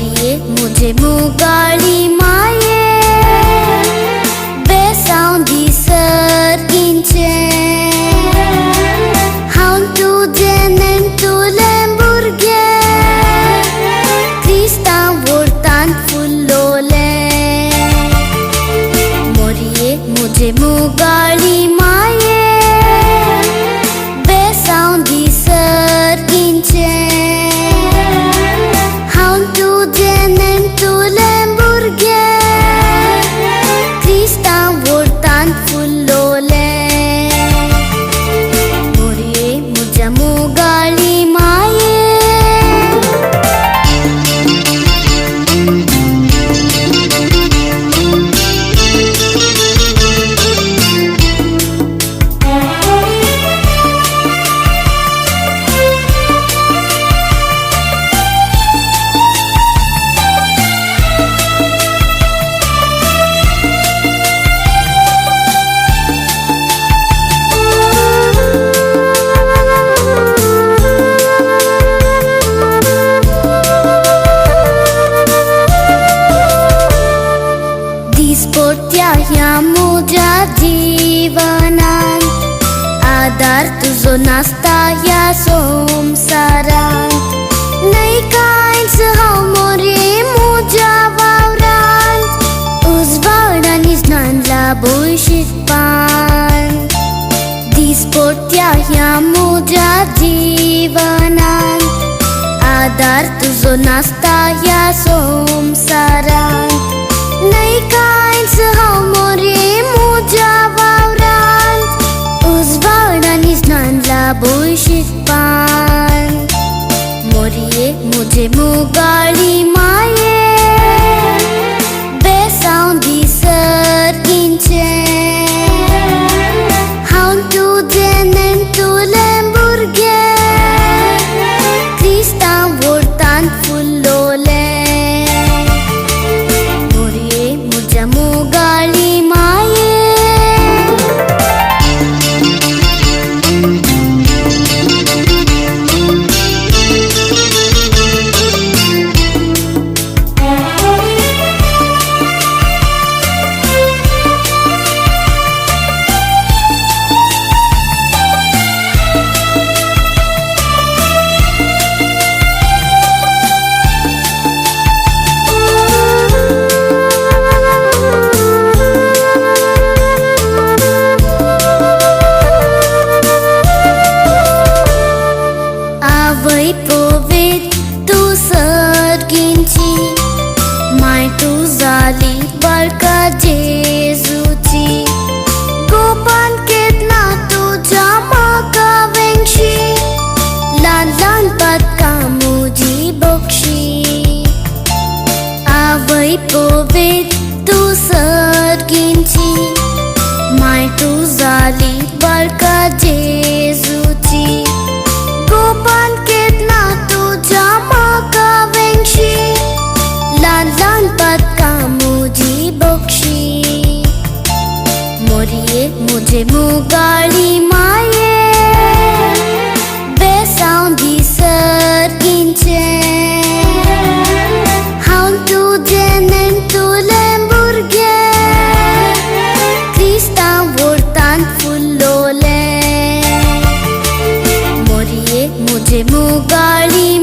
मोरिये मुझे मुगाळी माये बेसावंदी सर्गिंचे हांव तुजें नेणटुलें भुरगें क्रिस्तांव व्हरतान फुल्लोलें मोरिये मुझे मुगाळी माये बेसावंदी सर्गिंचे हांव तुजें नेणटुलें भुरगें क्रिस्तांव व्हरतान फुल्लोलें मोरये म्हज्या मुगाळी माये दिसपट्ट्या ह्या म्हज्या जिवनान आदार तुजो नासता ह्या संवसारान नाही कांयच हांव मोरये म्हज्या वावरांत उजवाड आनी ज्ञान लाबूय शिकपान दिसपट्ट्या ह्या म्हज्या जिवनान आदार तुजो नासता ह्या संवसारान नाही कांयच हांव मोरये म्हज्या वावरांत उजवाड आनी ज्ञान लाबूय शिकपान मोरये म्हजे मुगाळी माये बेसावंदी सर्गिंचे हांव तुजें नेणटुलें भुरगें क्रिस्तांव व्हरतान फुल्लोलें मोरये म्हज्या मुगाळी माये आवय पवित तूं सर्गिंची माय तूं जाली बाळका जेजूची गोपान केतना तुज्या म्हाका वेंगशी ल्हान ल्हान पातकां म्हजी बक्षी आवय पवित तूं सर्गिंची माय तूं जाली बाळका जेजूची गोपान केतना तुज्या म्हाका वेंगशी ल्हान ल्हान पातकां म्हजी बक्षी मोरये म्हजे मुगाळी माये बेसावंदी सर्गिंचे हांव तुजें नेणटुलें भुरगें क्रिस्तांव व्हरतान फुल्लोलें मोरये मुझे मुगाळी